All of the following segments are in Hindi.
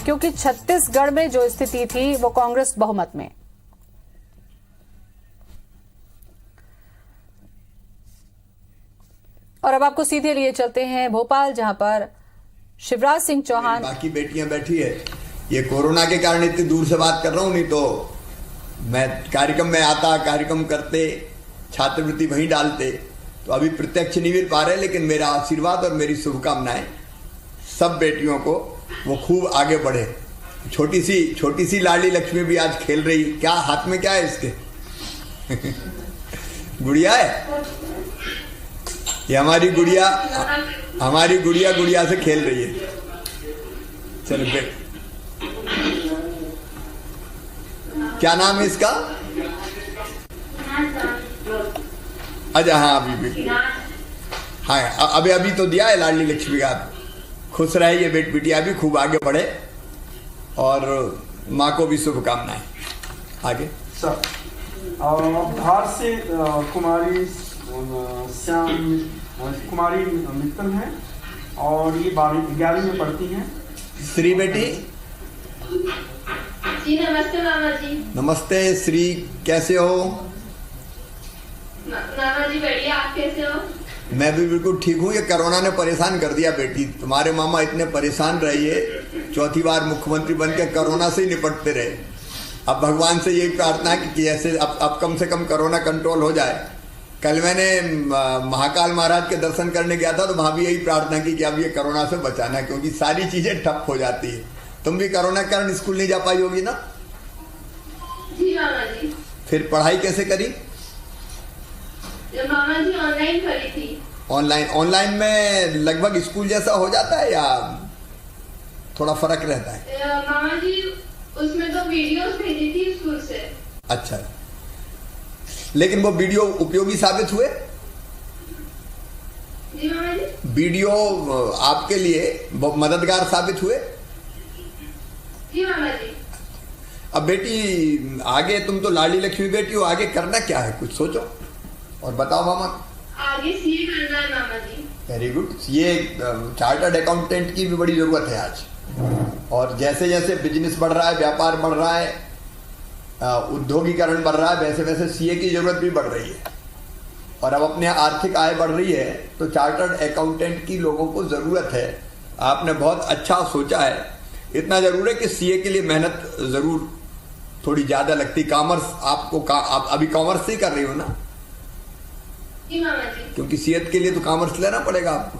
क्योंकि छत्तीसगढ़ में जो स्थिति थी वो कांग्रेस बहुमत में। और अब आपको सीधे लिए चलते हैं भोपाल, जहां पर शिवराज सिंह चौहान। बाकी बेटियां बैठी है, ये कोरोना के कारण इतनी दूर से बात कर रहा हूं, नहीं तो मैं कार्यक्रम में आता, कार्यक्रम करते, छात्रवृत्ति वहीं डालते। तो अभी प्रत्यक्ष नहीं मिल पा रहे, लेकिन मेरा आशीर्वाद और मेरी शुभकामनाएं सब बेटियों को, वो खूब आगे बढ़े। छोटी सी लाडली लक्ष्मी भी आज खेल रही। क्या हाथ में क्या है इसके? गुड़िया है। ये हमारी गुड़िया से खेल रही है। चलो बेट, क्या नाम है इसका? अच्छा हाँ, अभी हाँ, अभी तो दिया है लाडली लक्ष्मी का। खुश रहे ये बिटिया भी, खूब आगे बढ़े, और माँ को भी शुभकामनाएं। आगे सर, धार से कुमारी मित्तल है और ये 11वीं में पढ़ती हैं। श्री बेटी जी नमस्ते मामा जी। नमस्ते श्री, कैसे हो? मामा जी बढ़िया, आप कैसे हो? मैं भी बिल्कुल ठीक हूँ। ये कोरोना ने परेशान कर दिया बेटी। तुम्हारे मामा इतने परेशान रहिए, चौथी बार मुख्यमंत्री बन के कोरोना से ही निपटते रहे। अब भगवान से यही प्रार्थना है कि ऐसे अब कम से कम कोरोना कंट्रोल हो जाए। कल मैंने महाकाल महाराज के दर्शन करने गया था, तो वहां भी यही प्रार्थना की कि अब ये कोरोना से बचाना, क्योंकि सारी चीजें ठप हो जाती है। तुम भी कोरोना के कारण स्कूल नहीं जा पाई होगी ना? जी मामा जी। फिर पढ़ाई कैसे करी? मामा जी ऑनलाइन करी थी। ऑनलाइन में लगभग स्कूल जैसा हो जाता है या थोड़ा फर्क रहता है? मामा जी उसमें तो वीडियोस भेजी थी स्कूल से। अच्छा, लेकिन वो वीडियो उपयोगी साबित हुए? जी मामा जी। वीडियो आपके लिए मददगार साबित हुए? जी मामा जी। अब बेटी आगे, तुम तो लाडली लक्ष्मी बेटी हो, आगे करना क्या है? कुछ सोचो और बताओ मामा। आगे सीए करना है मामा जी। Very good. ये चार्टर्ड अकाउंटेंट की भी बड़ी जरूरत है आज, और जैसे जैसे बिजनेस बढ़ रहा है, व्यापार बढ़ रहा है, उद्योगीकरण बढ़ रहा है, वैसे वैसे सीए की जरूरत भी बढ़ रही है। और अब अपने आर्थिक आय बढ़ रही है, तो चार्टर्ड अकाउंटेंट की लोगों को जरूरत है। आपने बहुत अच्छा सोचा है। इतना जरूर है कि सीए के लिए मेहनत जरूर थोड़ी ज्यादा लगती। कॉमर्स आप अभी कॉमर्स से ही कर रही हो ना? जी मामा जी। क्योंकि सीए के लिए तो कॉमर्स लेना पड़ेगा आपको।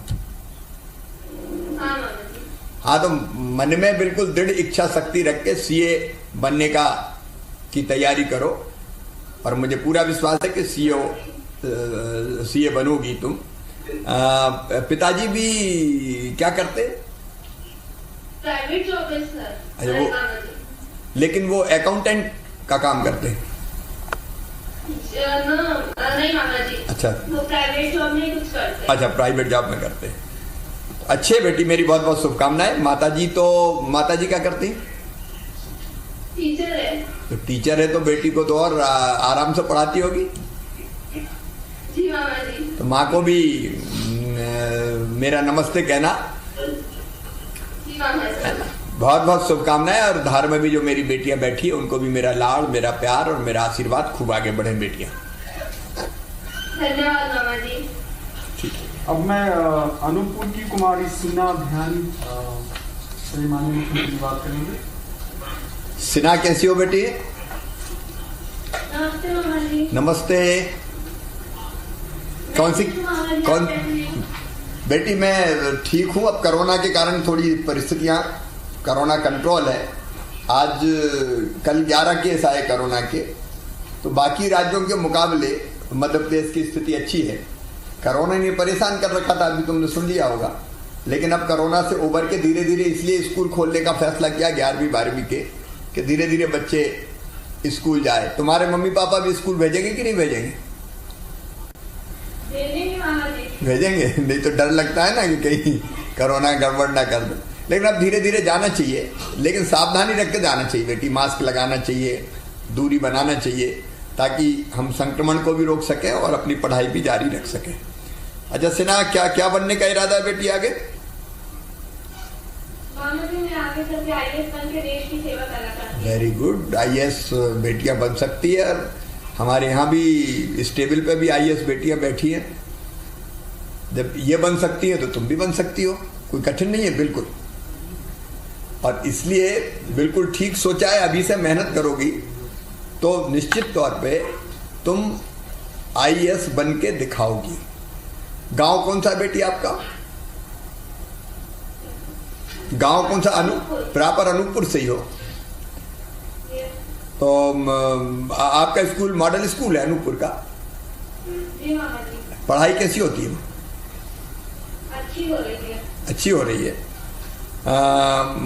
हाँ मामा जी। हाँ, तो मन में बिल्कुल दृढ़ इच्छा शक्ति रख के सीए बनने की तैयारी करो, और मुझे पूरा विश्वास है कि सीए बनोगी तुम। पिताजी भी क्या करते? प्राइवेट जॉब है सर। अच्छा, वो मामा जी। लेकिन वो अकाउंटेंट का काम करते हैं? नहीं मामा जी। अच्छा, वो प्राइवेट जॉब में कुछ करते हैं। अच्छा, प्राइवेट जॉब में करते हैं। अच्छे बेटी, मेरी बहुत बहुत शुभकामनाएं। माताजी क्या करती? टीचर है। तो टीचर है तो बेटी को तो और आराम से पढ़ाती होगी। जी मामा जी। तो माँ को भी मेरा नमस्ते कहना। जी मामा जी। बहुत बहुत शुभकामनाएं। और धार में भी जो मेरी बेटियां बैठी है, उनको भी मेरा लाड़, मेरा प्यार और मेरा आशीर्वाद। खूब आगे बढ़े बेटियां। धन्यवाद मामा जी। ठीक है। अब मैं अनूपपुर की कुमारी सिन्हा ध्यान से माननीय मुख्यमंत्री बात करेंगे। सिन्हा कैसी हो बेटी? नमस्ते मामा जी। नमस्ते। कौन बेटी? मैं ठीक हूँ। अब कोरोना के कारण थोड़ी परिस्थितियाँ, कोरोना कंट्रोल है। आज कल 11 केस आए कोरोना के, तो बाकी राज्यों के मुकाबले मध्य प्रदेश की स्थिति अच्छी है। कोरोना ने परेशान कर रखा था, अभी तुमने सुन लिया होगा, लेकिन अब कोरोना से उबर के धीरे धीरे इसलिए स्कूल खोलने का फैसला किया 11वीं 12वीं के, कि धीरे धीरे बच्चे स्कूल जाए। तुम्हारे मम्मी पापा भी स्कूल भेजेंगे कि नहीं भेजेंगे? भेजेंगे। नहीं तो डर लगता है ना कि कहीं कोरोना गड़बड़ ना कर दे। लेकिन अब धीरे धीरे जाना चाहिए, लेकिन सावधानी रख के जाना चाहिए बेटी। मास्क लगाना चाहिए, दूरी बनाना चाहिए, ताकि हम संक्रमण को भी रोक सकें और अपनी पढ़ाई भी जारी रख सकें। अच्छा सिन्हा, क्या क्या बनने का इरादा है बेटी आगे? मामा जी मैं आगे चल के IAS बन के देश की सेवा करना चाहती हूँ। वेरी गुड, IAS बेटियां बन सकती है। और हमारे यहाँ भी इस टेबल पे भी IAS बेटियां बैठी हैं। जब ये बन सकती है तो तुम भी बन सकती हो, कोई कठिन नहीं है बिल्कुल। और इसलिए बिल्कुल ठीक सोचा है, अभी से मेहनत करोगी तो निश्चित तौर पे तुम IAS बन के दिखाओगी। गांव कौन सा है बेटी आपका? गांव कौन सा? प्रॉपर अनूपपुर से ही हो? तो आपका स्कूल मॉडल स्कूल है अनूपपुर का? जी मामा जी। पढ़ाई कैसी होती है? अच्छी हो रही है। अच्छी हो रही है।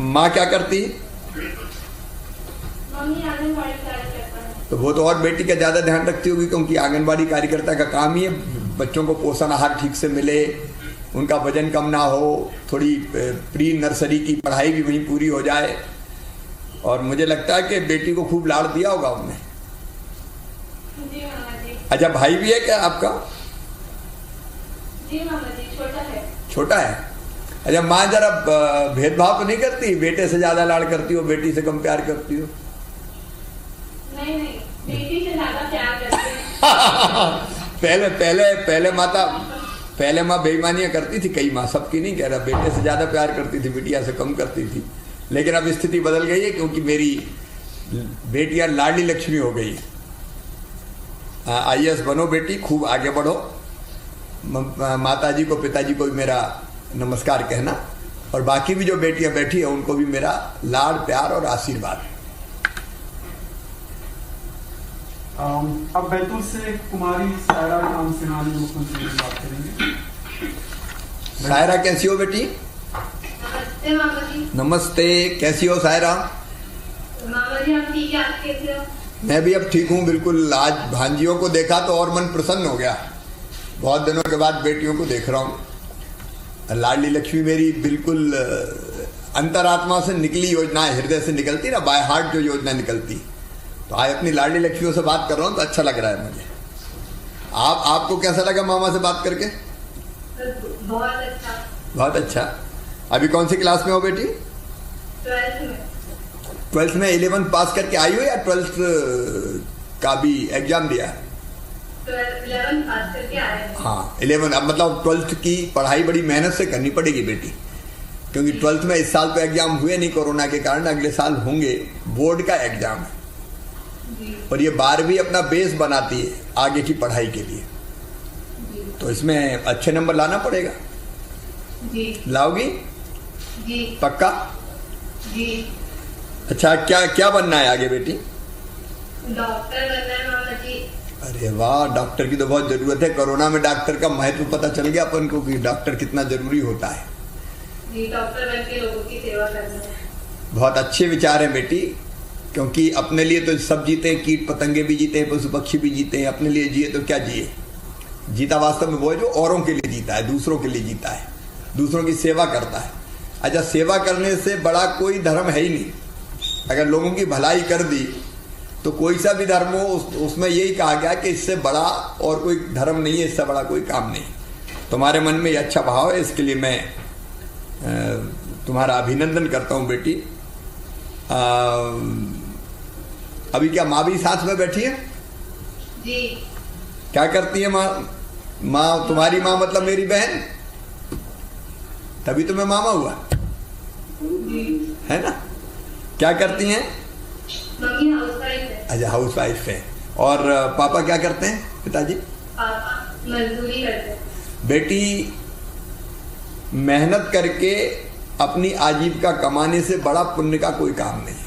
माँ क्या करती? मम्मी आंगनबाड़ी कार्यकर्ता है। तो वो तो और बेटी का ज्यादा ध्यान रखती होगी, क्योंकि आंगनबाड़ी कार्यकर्ता का काम ही है बच्चों को पोषण आहार ठीक से मिले, उनका वजन कम ना हो, थोड़ी प्री नर्सरी की पढ़ाई भी वहीं पूरी हो जाए। और मुझे लगता है कि बेटी को खूब लाड़ दिया होगा उनने। जी मामा जी। अच्छा, भाई भी है क्या आपका? जी मामा जी, छोटा है। छोटा है। अच्छा, माँ जरा भेदभाव तो नहीं करती? बेटे से ज्यादा लाड़ करती हो, बेटी से कम प्यार करती हो? नहीं नहीं, बेटी से ज्यादा प्यार करते हैं। पहले माँ बेईमानियां करती थी, कई माँ, सबकी नहीं कह रहा, बेटे से ज्यादा प्यार करती थी, बिटिया से कम करती थी। लेकिन अब स्थिति बदल गई है, क्योंकि मेरी बेटियां लाडली लक्ष्मी हो गई। IAS बनो बेटी, खूब आगे बढ़ो। माताजी को, पिताजी को भी मेरा नमस्कार कहना, और बाकी भी जो बेटियां बैठी है उनको भी मेरा लाड़, प्यार और आशीर्वाद। अब बैतूल से कुमारी सायरा नाम सिन्हानी मुख्यमंत्री से बात करेंगे। सायरा कैसी हो बेटी? नमस्ते मामा जी। नमस्ते, कैसी हो सायरा? मामा जी आप ठीक है, आप कैसे हो? मैं भी अब ठीक हूँ बिल्कुल। आज भांजियों को देखा तो और मन प्रसन्न हो गया। बहुत दिनों के बाद बेटियों को देख रहा हूँ। लाडली लक्ष्मी मेरी बिल्कुल अंतरात्मा से निकली योजना है, हृदय से निकलती ना, बाय हार्ट जो योजना निकलती। तो आज अपनी लाडली लक्ष्मियों से बात कर रहा हूँ तो अच्छा लग रहा है मुझे। आपको कैसा लगा मामा से बात करके? बहुत अच्छा। बहुत अच्छा। अभी कौन सी क्लास में हो बेटी? 12th में। 12th में 11th पास करके आई हो या 12th का भी एग्जाम दिया? 11th पास करके आए हैं। हाँ 11, अब मतलब 12th की पढ़ाई बड़ी मेहनत से करनी पड़ेगी बेटी, क्योंकि 12th में इस साल तो एग्जाम हुए नहीं कोरोना के कारण, अगले साल होंगे। बोर्ड का एग्जाम है और ये 12वीं अपना बेस बनाती है आगे की पढ़ाई के लिए। तो इसमें अच्छे नंबर लाना पड़ेगा। जी। लाओगी? जी। पक्का? जी। अच्छा, क्या क्या बनना है आगे बेटी? डॉक्टर बनना है मामा जी। अरे वाह, डॉक्टर की तो बहुत जरूरत है। कोरोना में डॉक्टर का महत्व पता चल गया अपन को कि डॉक्टर कितना जरूरी होता है। जी, डॉक्टर बन के लोगों की सेवा करना है। बहुत अच्छे विचार हैं बेटी, क्योंकि अपने लिए तो सब जीते हैं, कीट पतंगे भी जीते हैं, पशु पक्षी भी जीते हैं। अपने लिए जिए तो क्या जिए? जीता वास्तव में वो है जो औरों के लिए जीता है, दूसरों के लिए जीता है, दूसरों की सेवा करता है। अच्छा, सेवा करने से बड़ा कोई धर्म है ही नहीं। अगर लोगों की भलाई कर दी तो कोई सा भी धर्म हो उसमें यही कहा गया कि इससे बड़ा और कोई धर्म नहीं है, इससे बड़ा कोई काम नहीं। तुम्हारे मन में ये अच्छा भाव है, इसके लिए मैं तुम्हारा अभिनंदन करता हूँ बेटी। अभी क्या माँ भी साथ में बैठी है? जी। क्या करती है माँ? माँ तुम्हारी माँ मतलब मेरी बहन, तभी तो मैं मामा हुआ, है ना? क्या करती हैं? मम्मी हाउसवाइफ है। अच्छा, हाउस वाइफ है। और पापा क्या करते हैं, पिताजी? पापा मजदूरी करते हैं। बेटी, मेहनत करके अपनी आजीविका कमाने से बड़ा पुण्य का कोई काम नहीं है।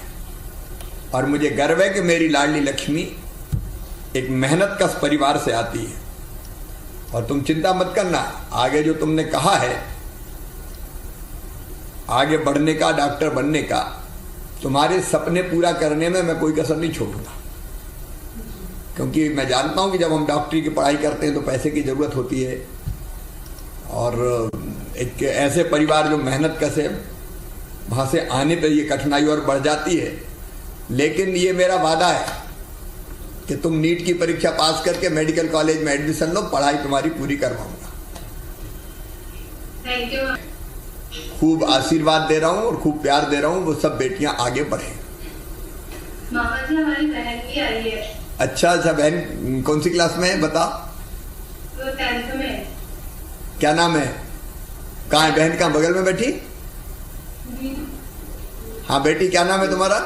और मुझे गर्व है कि मेरी लाडली लक्ष्मी एक मेहनत कश परिवार से आती है। और तुम चिंता मत करना, आगे जो तुमने कहा है आगे बढ़ने का, डॉक्टर बनने का, तुम्हारे सपने पूरा करने में मैं कोई कसर नहीं छोड़ूंगा। क्योंकि मैं जानता हूं कि जब हम डॉक्टरी की पढ़ाई करते हैं तो पैसे की जरूरत होती है, और एक ऐसे परिवार जो मेहनत कसे वहां से आने पर ये कठिनाई और बढ़ जाती है। लेकिन ये मेरा वादा है कि तुम नीट की परीक्षा पास करके मेडिकल कॉलेज में एडमिशन लो, पढ़ाई तुम्हारी पूरी करवाऊंगा। Thank you. खूब आशीर्वाद दे रहा हूं और खूब प्यार दे रहा हूं, वो सब बेटियां आगे बढ़े। मामा जी हमारी बहन भी आई है। अच्छा अच्छा, बहन कौन सी क्लास में है बता? वो 10th में है। क्या नाम है? कहाँ है बहन? कहाँ बगल में बैठी? हाँ बेटी, क्या नाम है तुम्हारा?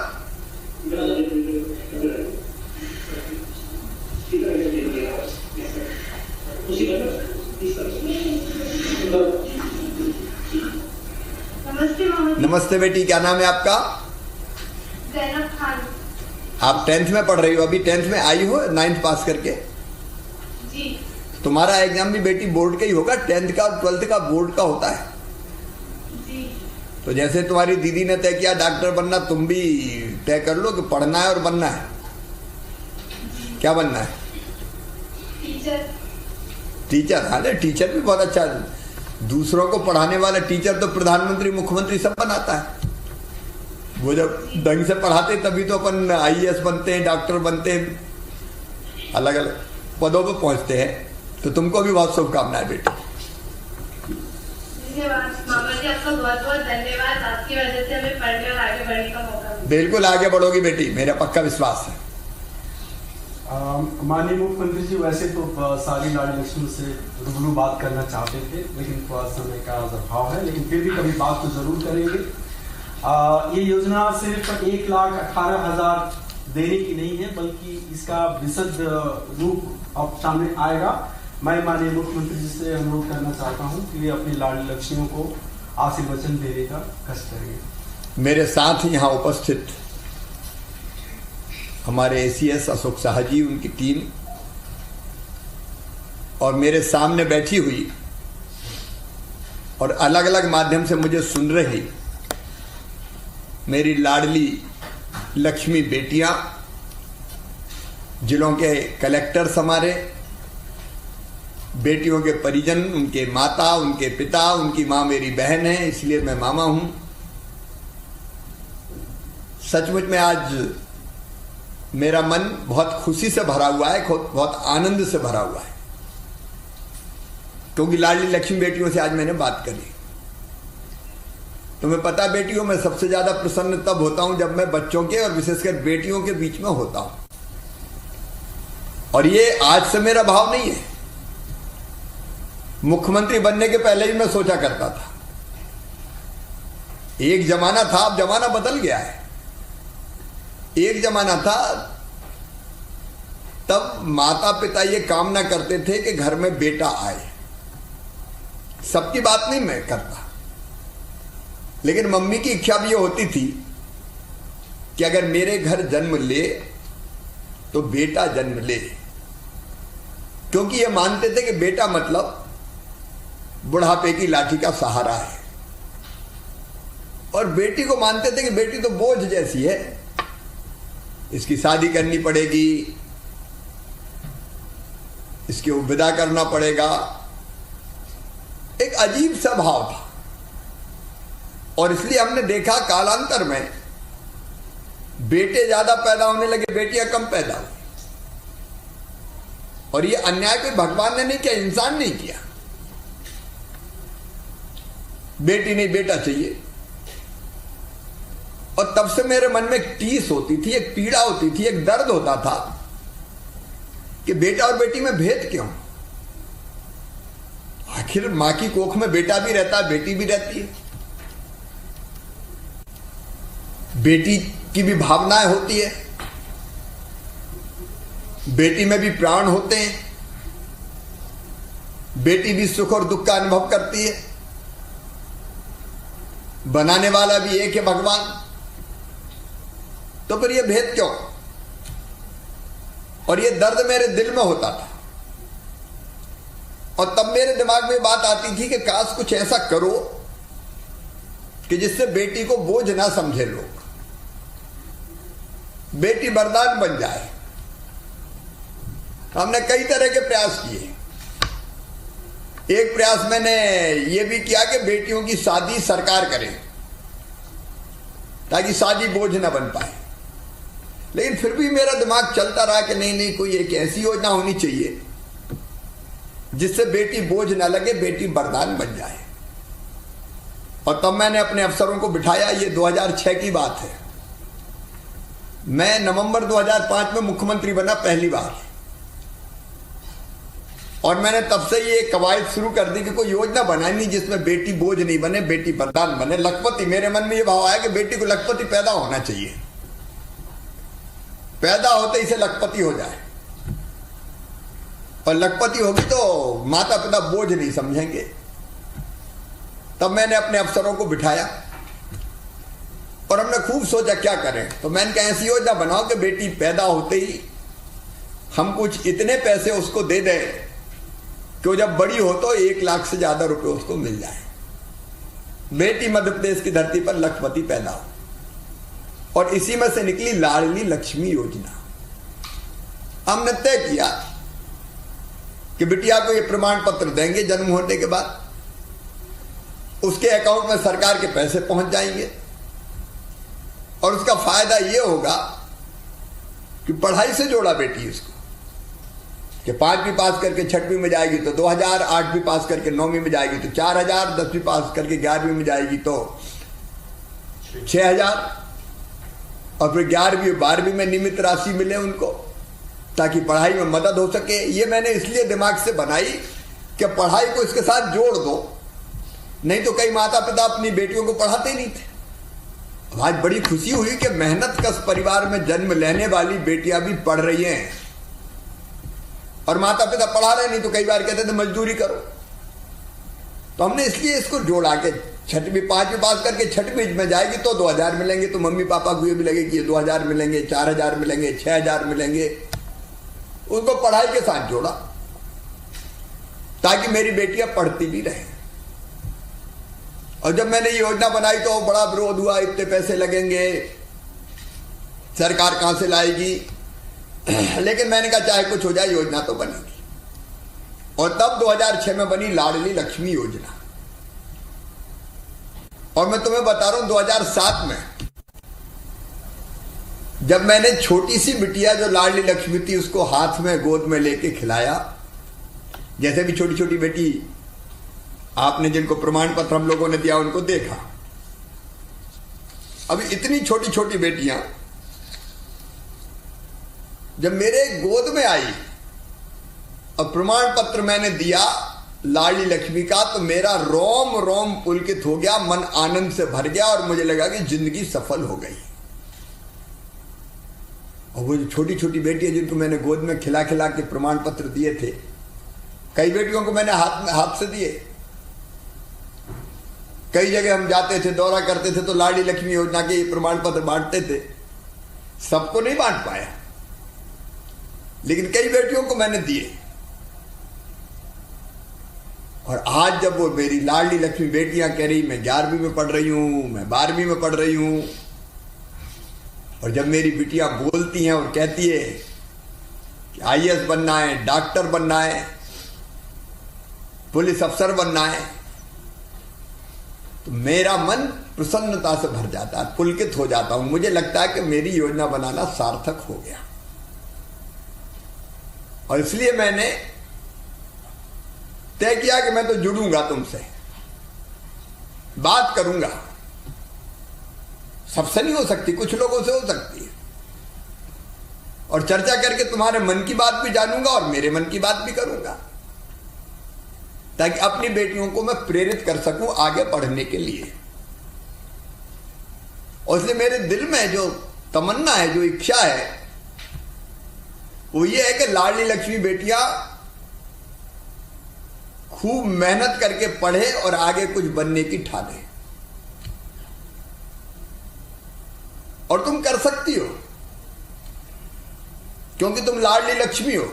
नमस्ते मामा जी। नमस्ते बेटी, क्या नाम है आपका? जैनब खान। आप 10th में पढ़ रही हो, अभी 10th में आई हो 9th पास करके? जी तुम्हारा एग्जाम भी बेटी बोर्ड का ही होगा, 10th का और 12th का बोर्ड का होता है। जी। तो जैसे तुम्हारी दीदी ने तय किया डॉक्टर बनना, तुम भी तय कर लो कि पढ़ना है और बनना है। क्या बनना है? टीचर। टीचर? हाँ, टीचर भी बहुत अच्छा है। दूसरों को पढ़ाने वाला टीचर तो प्रधानमंत्री मुख्यमंत्री सब बनाता है। वो जब ढंग से पढ़ाते तभी तो अपन IAS बनते हैं, डॉक्टर बनते हैं, अलग अलग पदों पर पहुंचते हैं। तो तुमको भी बहुत शुभकामनाएं बेटी। धन्यवाद मामा जी, आपका बहुत बहुत धन्यवाद। आपकी वजह से हमें पढ़ने और आगे बढ़ने का मौका मिला। बिल्कुल आगे बढ़ोगी बेटी, मेरा पक्का विश्वास है। माननीय मुख्यमंत्री जी, वैसे तो सारी लाड़ी लक्ष्मी से रूबरू बात करना चाहते थे, लेकिन थोड़ा समय का अभाव है, लेकिन फिर भी कभी बात तो जरूर करेंगे। ये योजना सिर्फ 1,18,000 देने की नहीं है, बल्कि इसका विशद रूप अब सामने आएगा। मैं माननीय मुख्यमंत्री जी से अनुरोध करना चाहता हूं कि वे अपनी लाड़ी लक्ष्मियों को आशीर्वचन देने का कष्ट करेंगे। मेरे साथ यहाँ उपस्थित हमारे ACS अशोक शाह जी, उनकी टीम, और मेरे सामने बैठी हुई और अलग अलग माध्यम से मुझे सुन रही मेरी लाडली लक्ष्मी बेटियां, जिलों के कलेक्टर्स हमारे, बेटियों के परिजन, उनके माता, उनके पिता, उनकी मां मेरी बहन है इसलिए मैं मामा हूं। सचमुच में आज मेरा मन बहुत खुशी से भरा हुआ है, बहुत आनंद से भरा हुआ है, क्योंकि लाडली लक्ष्मी बेटियों से आज मैंने बात करी। तुम्हें पता बेटियों, मैं सबसे ज्यादा प्रसन्न तब होता हूं जब मैं बच्चों के और विशेषकर बेटियों के बीच में होता हूं। और ये आज से मेरा भाव नहीं है, मुख्यमंत्री बनने के पहले ही मैं सोचा करता था। एक जमाना था, अब जमाना बदल गया है। एक जमाना था तब माता पिता ये कामना करते थे कि घर में बेटा आए। सबकी बात नहीं मैं करता, लेकिन मम्मी की इच्छा भी ये होती थी कि अगर मेरे घर जन्म ले तो बेटा जन्म ले, क्योंकि ये मानते थे कि बेटा मतलब बुढ़ापे की लाठी का सहारा है, और बेटी को मानते थे कि बेटी तो बोझ जैसी है, इसकी शादी करनी पड़ेगी, इसकी विदा करना पड़ेगा। एक अजीब सा भाव था, और इसलिए हमने देखा कालांतर में बेटे ज्यादा पैदा होने लगे, बेटियां कम पैदा हुई। और ये अन्याय कोई भगवान ने नहीं किया, इंसान नहीं किया। बेटी नहीं बेटा चाहिए। और तब से मेरे मन में एक टीस होती थी, एक पीड़ा होती थी, एक दर्द होता था कि बेटा और बेटी में भेद क्यों? आखिर मां की कोख में बेटा भी रहता है, बेटी भी रहती है। बेटी की भी भावनाएं होती है, बेटी में भी प्राण होते हैं, बेटी भी सुख और दुख का अनुभव करती है। बनाने वाला भी एक है, भगवान। तो फिर ये भेद क्यों? और ये दर्द मेरे दिल में होता था, और तब मेरे दिमाग में बात आती थी कि काश कुछ ऐसा करो कि जिससे बेटी को बोझ ना समझे लोग, बेटी वरदान बन जाए। हमने कई तरह के प्रयास किए। एक प्रयास मैंने ये भी किया कि बेटियों की शादी सरकार करे, ताकि शादी बोझ ना बन पाए। लेकिन फिर भी मेरा दिमाग चलता रहा कि नहीं नहीं, कोई एक ऐसी योजना होनी चाहिए जिससे बेटी बोझ ना लगे, बेटी वरदान बन जाए। और तब मैंने अपने अफसरों को बिठाया। ये 2006 की बात है। मैं नवंबर 2005 में मुख्यमंत्री बना पहली बार, और मैंने तब से ये कवायद शुरू कर दी कि कोई योजना बनानी जिसमें बेटी बोझ नहीं बने, बेटी वरदान बने, लखपति। मेरे मन में ये भाव आया कि बेटी को लखपति पैदा होना चाहिए, पैदा होते इसे लखपति हो जाए, और लखपति होगी तो माता पिता बोझ नहीं समझेंगे। तब मैंने अपने अफसरों को बिठाया और हमने खूब सोचा क्या करें। तो मैंने कहा ऐसी योजना बनाओ कि बेटी पैदा होते ही हम कुछ इतने पैसे उसको दे दें कि वो जब बड़ी हो तो 1 लाख से ज्यादा रुपए उसको मिल जाए। बेटी मध्य प्रदेश की धरती पर लखपति पैदा हो। और इसी में से निकली लाडली लक्ष्मी योजना। हमने तय किया कि बिटिया को ये प्रमाण पत्र देंगे जन्म होने के बाद, उसके अकाउंट में सरकार के पैसे पहुंच जाएंगे, और उसका फायदा ये होगा कि पढ़ाई से जोड़ा बेटी उसको, कि 5वीं पास करके 6वीं में जाएगी तो 2000, 8वीं पास करके 9वीं में जाएगी तो 4000, 10वीं पास करके 11वीं में जाएगी तो 6000, और फिर 11वीं 12वीं में नियमित राशि मिले उनको, ताकि पढ़ाई में मदद हो सके। ये मैंने इसलिए दिमाग से बनाई कि पढ़ाई को इसके साथ जोड़ दो, नहीं तो कई माता पिता अपनी बेटियों को पढ़ाते ही नहीं थे। आज बड़ी खुशी हुई कि मेहनत कश परिवार में जन्म लेने वाली बेटियां भी पढ़ रही हैं, और माता पिता पढ़ा रहे, नहीं तो कई बार कहते थे मजदूरी करो। तो हमने इसलिए इसको जोड़ा के 6वीं 5वीं पास करके 6वीं में जाएगी तो 2000 मिलेंगे, तो मम्मी पापा को ये भी लगे कि ये 2000 मिलेंगे, 4000 मिलेंगे, 6000 मिलेंगे। उसको पढ़ाई के साथ जोड़ा ताकि मेरी बेटियां पढ़ती भी रहें। और जब मैंने ये योजना बनाई तो बड़ा विरोध हुआ, इतने पैसे लगेंगे, सरकार कहां से लाएगी। लेकिन मैंने कहा चाहे कुछ हो जाए, योजना तो बनेगी। और तब 2006 में बनी लाडली लक्ष्मी योजना। और मैं तुम्हें बता रहा हूं 2007 में जब मैंने छोटी सी बिटिया जो लाडली लक्ष्मी थी उसको हाथ में गोद में लेके खिलाया, जैसे भी छोटी छोटी बेटी आपने जिनको प्रमाण पत्र हम लोगों ने दिया उनको देखा, अभी इतनी छोटी छोटी बेटियां जब मेरे गोद में आई और प्रमाण पत्र मैंने दिया लाडली लक्ष्मी का, तो मेरा रोम रोम पुलकित हो गया, मन आनंद से भर गया और मुझे लगा कि जिंदगी सफल हो गई। और वो जो छोटी छोटी बेटियां जिनको मैंने गोद में खिला खिला के प्रमाण पत्र दिए थे, कई बेटियों को मैंने हाथ से दिए। कई जगह हम जाते थे, दौरा करते थे, तो लाडली लक्ष्मी योजना के ये प्रमाण पत्र बांटते थे। सबको नहीं बांट पाया, लेकिन कई बेटियों को मैंने दिए। और आज जब वो मेरी लाडली लक्ष्मी बेटियां कह रही मैं 11वीं में पढ़ रही हूं, मैं 12वीं में पढ़ रही हूं, और जब मेरी बिटियां बोलती हैं और कहती है कि IAS बनना है, डॉक्टर बनना है, पुलिस अफसर बनना है, तो मेरा मन प्रसन्नता से भर जाता है, पुलकित हो जाता हूं। मुझे लगता है कि मेरी योजना बनाना सार्थक हो गया। और इसलिए मैंने तय किया कि मैं तो जुड़ूंगा तुमसे, बात करूंगा। सबसे नहीं हो सकती, कुछ लोगों से हो सकती है, और चर्चा करके तुम्हारे मन की बात भी जानूंगा और मेरे मन की बात भी करूंगा, ताकि अपनी बेटियों को मैं प्रेरित कर सकूं आगे पढ़ने के लिए। और इसलिए मेरे दिल में जो तमन्ना है, जो इच्छा है, वो ये है कि लाडली लक्ष्मी बेटियां खूब मेहनत करके पढ़े और आगे कुछ बनने की ठाने। और तुम कर सकती हो, क्योंकि तुम लाडली लक्ष्मी हो।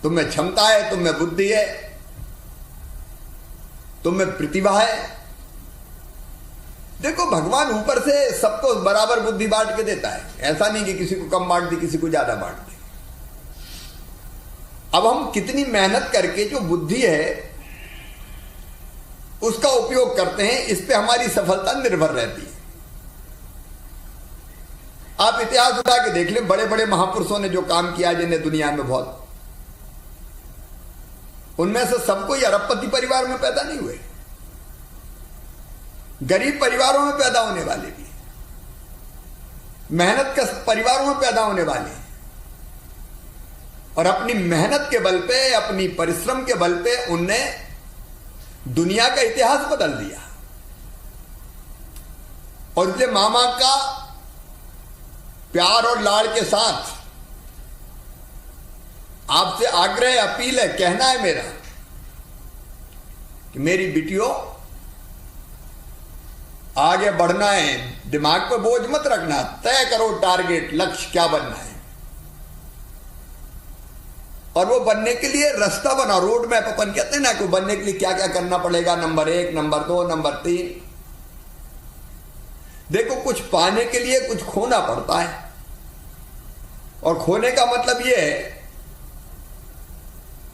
तुम में क्षमता है, तुम में बुद्धि है, तुम में प्रतिभा है। देखो, भगवान ऊपर से सबको बराबर बुद्धि बांट के देता है, ऐसा नहीं कि किसी को कम बांट दी, किसी को ज्यादा बांट दी। अब हम कितनी मेहनत करके जो बुद्धि है उसका उपयोग करते हैं, इस पे हमारी सफलता निर्भर रहती है। आप इतिहास उठा के देख लें, बड़े बड़े महापुरुषों ने जो काम किया, जिन्हें दुनिया में बहुत, उनमें से सब कोई अरबपति परिवार में पैदा नहीं हुए। गरीब परिवारों में पैदा होने वाले भी, मेहनत कश परिवारों में पैदा होने वाले, और अपनी मेहनत के बल पे, अपनी परिश्रम के बल पे उनने दुनिया का इतिहास बदल दिया। और इसलिए मामा का प्यार और लाड़ के साथ आपसे आग्रह, अपील है, कहना है मेरा कि मेरी बिटियों आगे बढ़ना है, दिमाग पर बोझ मत रखना, तय करो टारगेट, लक्ष्य क्या बनना है, और वो बनने के लिए रास्ता बनाओ, रोड मैप अपन कहते हैं ना, कि बनने के लिए क्या क्या करना पड़ेगा, नंबर 1, नंबर 2, नंबर 3। देखो, कुछ पाने के लिए कुछ खोना पड़ता है, और खोने का मतलब यह है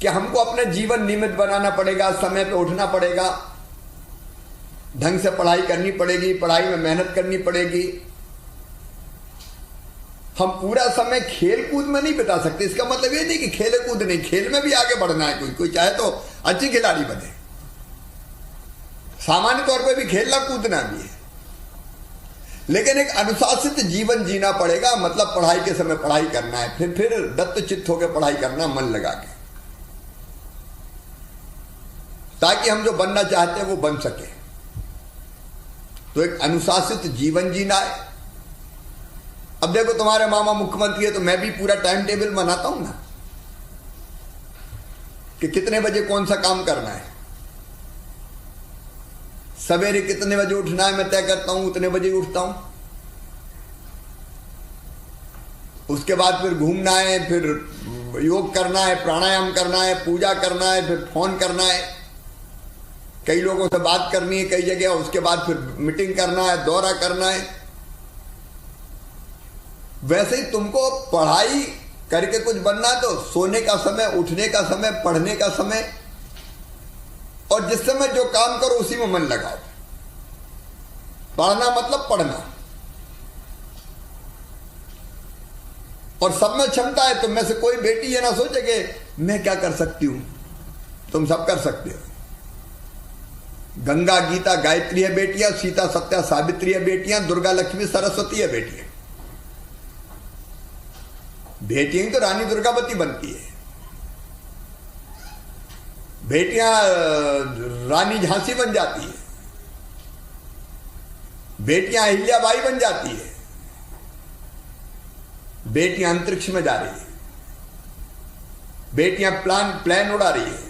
कि हमको अपना जीवन नियमित बनाना पड़ेगा, समय पे उठना पड़ेगा, ढंग से पढ़ाई करनी पड़ेगी, पढ़ाई में मेहनत करनी पड़ेगी। हम पूरा समय खेल कूद में नहीं बिता सकते। इसका मतलब ये नहीं कि खेल कूद नहीं, खेल में भी आगे बढ़ना है। कोई चाहे तो अच्छी खिलाड़ी बने, सामान्य तौर पे भी खेलना कूदना भी है, लेकिन एक अनुशासित जीवन जीना पड़ेगा। मतलब पढ़ाई के समय पढ़ाई करना है, फिर दत्तचित्त होकर पढ़ाई करना, मन लगा के, ताकि हम जो बनना चाहते हैं वो बन सके। तो एक अनुशासित जीवन जीना है। अब देखो, तुम्हारे मामा मुख्यमंत्री है, तो मैं भी पूरा टाइम टेबल बनाता हूं ना, कि कितने बजे कौन सा काम करना है, सवेरे कितने बजे उठना है, मैं तय करता हूं, उतने बजे उठता हूं। उसके बाद फिर घूमना है, फिर योग करना है, प्राणायाम करना है, पूजा करना है, फिर फोन करना है, कई लोगों से बात करनी है कई जगह, उसके बाद फिर मीटिंग करना है, दौरा करना है। वैसे ही तुमको पढ़ाई करके कुछ बनना है, तो सोने का समय, उठने का समय, पढ़ने का समय, और जिस समय जो काम करो उसी में मन लगाओ। पढ़ना मतलब पढ़ना, और सब में क्षमता है। तुम में से कोई बेटी ये ना सोचे कि मैं क्या कर सकती हूं, तुम सब कर सकते हो। गंगा, गीता, गायत्री है बेटियां, सीता, सत्या, सावित्री है बेटियां, दुर्गा, लक्ष्मी, सरस्वती है बेटियां। बेटियां तो रानी दुर्गावती बनती है, बेटियां रानी झांसी बन जाती है, बेटियां अहिल्याबाई बन जाती है, बेटियां अंतरिक्ष में जा रही है, बेटियां प्लेन उड़ा रही है,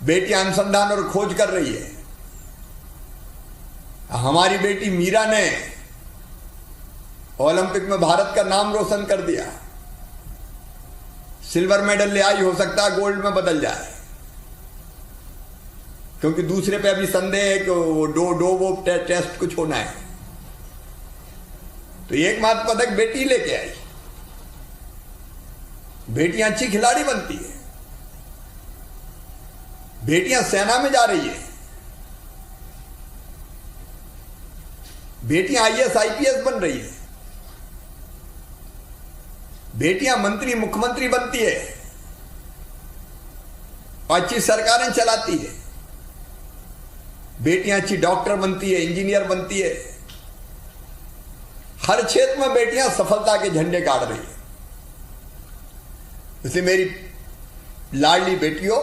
बेटियां अनुसंधान और खोज कर रही है। हमारी बेटी मीरा ने ओलंपिक में भारत का नाम रोशन कर दिया, सिल्वर मेडल ले आई, हो सकता है गोल्ड में बदल जाए, क्योंकि दूसरे पे अभी संदेह है कि वो टेस्ट कुछ होना है। तो एकमात्र पदक बेटी लेके आई। बेटियां अच्छी खिलाड़ी बनती है, बेटियां सेना में जा रही है, बेटियां IAS IPS बन रही है, बेटियां मंत्री मुख्यमंत्री बनती है, और अच्छी सरकारें चलाती है, बेटियां अच्छी डॉक्टर बनती है, इंजीनियर बनती है। हर क्षेत्र में बेटियां सफलता के झंडे गाड़ रही है। इसलिए मेरी लाडली बेटियों,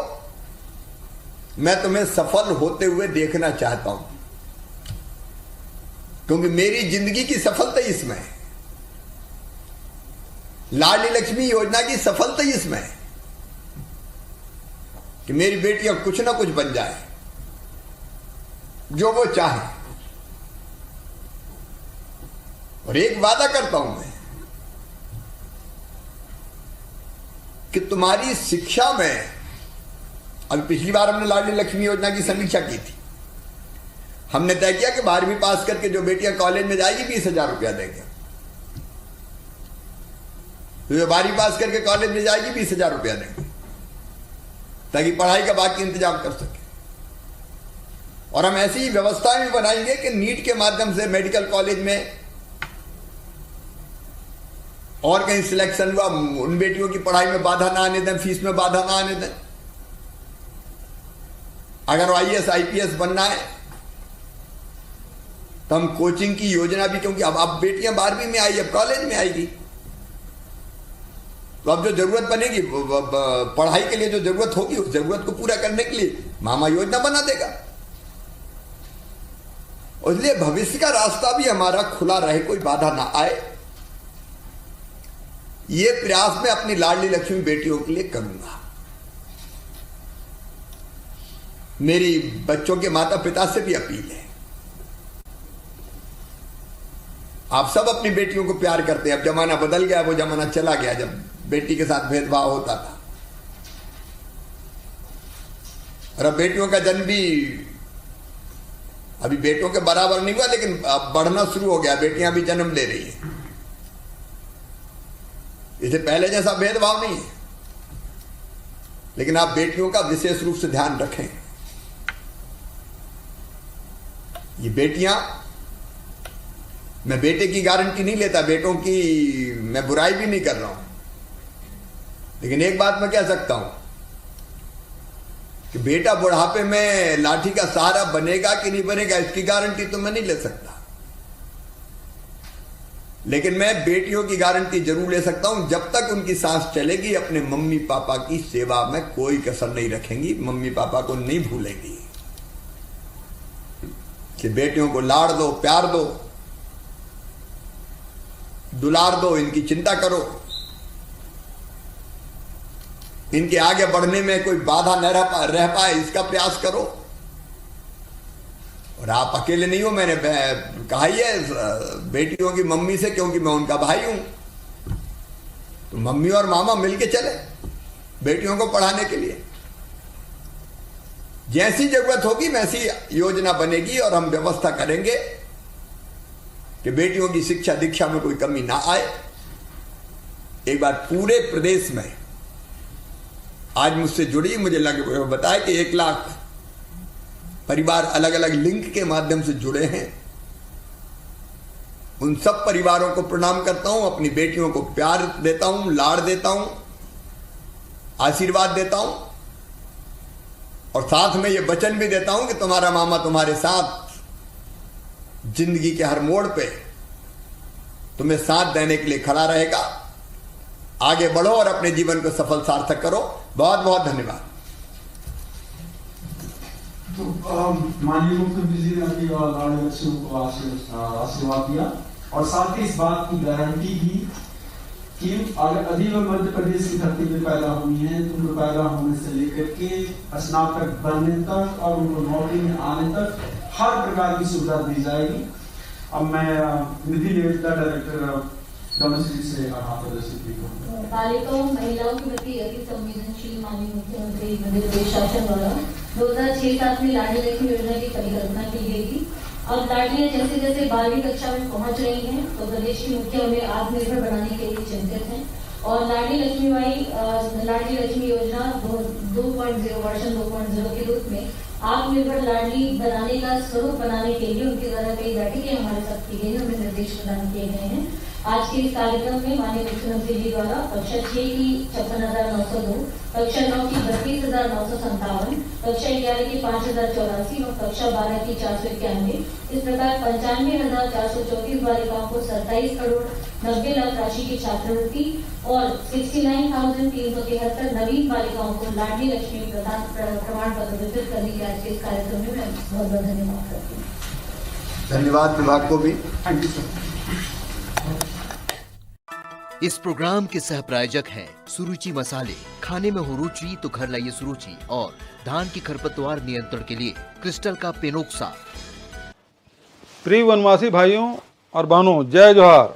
मैं तुम्हें सफल होते हुए देखना चाहता हूं, क्योंकि मेरी जिंदगी की सफलता इसमें है, लाडली लक्ष्मी योजना की सफलता इसमें है कि मेरी बेटियां कुछ ना कुछ बन जाए, जो वो चाहे। और एक वादा करता हूं मैं कि तुम्हारी शिक्षा में, अभी पिछली बार हमने लाडली लक्ष्मी योजना की समीक्षा की थी, हमने तय किया कि 12वीं पास करके जो बेटियां कॉलेज में जाएगी 20,000 रुपया देंगे। तो जो 12वीं पास करके कॉलेज में जाएगी 20,000 रुपया देंगे, ताकि पढ़ाई का बाकी इंतजाम कर सके। और हम ऐसी व्यवस्थाएं भी बनाएंगे कि नीट के माध्यम से मेडिकल कॉलेज में और कहीं सिलेक्शन हुआ, उन बेटियों की पढ़ाई में बाधा ना आने दें, फीस में बाधा ना आने दें। अगर IAS IPS बनना है तो हम कोचिंग की योजना भी, क्योंकि अब बेटियां 12वीं में आई, अब कॉलेज में आएगी, तो अब जो जरूरत बनेगी पढ़ाई के लिए, जो जरूरत होगी उस जरूरत को पूरा करने के लिए मामा योजना बना देगा। इसलिए भविष्य का रास्ता भी हमारा खुला रहे, कोई बाधा ना आए, ये प्रयास मैं अपनी लाडली लक्ष्मी बेटियों के लिए करूंगा। मेरी बच्चों के माता पिता से भी अपील है, आप सब अपनी बेटियों को प्यार करते हैं। अब जमाना बदल गया, वो जमाना चला गया जब बेटी के साथ भेदभाव होता था, और अब बेटियों का जन्म भी अभी बेटों के बराबर नहीं हुआ, लेकिन अब बढ़ना शुरू हो गया, बेटियां भी जन्म ले रही हैं। इसे पहले जैसा भेदभाव नहीं है, लेकिन आप बेटियों का विशेष रूप से ध्यान रखें। ये बेटियां, मैं बेटे की गारंटी नहीं लेता, बेटों की मैं बुराई भी नहीं कर रहा हूं, लेकिन एक बात मैं कह सकता हूं कि बेटा बुढ़ापे में लाठी का सहारा बनेगा कि नहीं बनेगा, इसकी गारंटी तो मैं नहीं ले सकता, लेकिन मैं बेटियों की गारंटी जरूर ले सकता हूं, जब तक उनकी सांस चलेगी अपने मम्मी पापा की सेवा में कोई कसर नहीं रखेंगी, मम्मी पापा को नहीं भूलेंगी। कि बेटियों को लाड़ दो, प्यार दो, दुलार दो, इनकी चिंता करो, इनके आगे बढ़ने में कोई बाधा न रह पाए इसका प्रयास करो। और आप अकेले नहीं हो, मैंने कहा ही है बेटियों की मम्मी से, क्योंकि मैं उनका भाई हूं, तो मम्मी और मामा मिलके चले बेटियों को पढ़ाने के लिए। जैसी जरूरत होगी वैसी योजना बनेगी और हम व्यवस्था करेंगे कि बेटियों की शिक्षा दीक्षा में कोई कमी ना आए। एक बार पूरे प्रदेश में आज मुझसे जुड़ी, मुझे बताया कि 1 लाख परिवार अलग अलग लिंक के माध्यम से जुड़े हैं। उन सब परिवारों को प्रणाम करता हूं, अपनी बेटियों को प्यार देता हूं, लाड़ देता हूं, आशीर्वाद देता हूं, और साथ में ये वचन भी देता हूं कि तुम्हारा मामा तुम्हारे साथ जिंदगी के हर मोड़ पे तुम्हें साथ देने के लिए खड़ा रहेगा। आगे बढ़ो और अपने जीवन को सफल सार्थक करो। बहुत बहुत धन्यवाद। तो माननीय मुख्यमंत्री जी ने अपनी लाडली लक्ष्मी को आशीर्वाद दिया और साथ ही इस बात की गारंटी दी कि अगर यदि वह मध्य प्रदेश की धरती में पैदा हुई हैं तो उनको पैदा होने से लेकर के स्नातक बनने तक और उनको नौकरी में आने तक हर प्रकार की सुविधा दी जाएगी। अब मैं निधि निवेदिता डायरेक्टर डोमेस्टिक से हाथ प्रदर्शित करूंगा। बालिकाओं महिलाओं के प्रति अति संवेदनशील माननीय मुख्यमंत्री मध्य प्रदेश शासन द्वारा 2006-07 में लाडली लक्ष्मी योजना की परिकल्पना की गई थी। अब लाडलियां जैसे जैसे 12वीं कक्षा में पहुंच रही हैं तो प्रदेश की मुखिया उन्हें आत्मनिर्भर बनाने के लिए चिंतित हैं और लाडली लक्ष्मी योजना 2.0 वर्जन 2.0 के रूप में आत्मनिर्भर लाडली बनाने का स्वरूप बनाने के लिए उनके द्वारा कई बैठकें हमारे साथ की गई, हमें निर्देश प्रदान किए गए हैं। आज के इस कार्यक्रम में माननीय मुख्यमंत्री जी द्वारा कक्षा 6 की 56,902, कक्षा 9 की 32,957, कक्षा 11 की 5,084 और कक्षा 12 की 491, इस प्रकार 95,434 बालिकाओं को 27 करोड़ 90 लाख राशि की छात्रवृत्ति और 69,373 नवीन बालिकाओं को लाडली लक्ष्मी प्रमाण पत्र वितरित करने के आज के इस कार्यक्रम में मैं बहुत बहुत धन्यवाद करती हूँ। धन्यवाद विभाग को भी। Thank you sir. इस प्रोग्राम के सह प्रायोजक हैं सुरुचि मसाले। खाने में हो रुचि तो घर लाइए सुरुचि और धान की खरपतवार नियंत्रण के लिए क्रिस्टल का पेनोक्सा। प्रिय वनवासी भाइयों और बहनों, जय जोहार।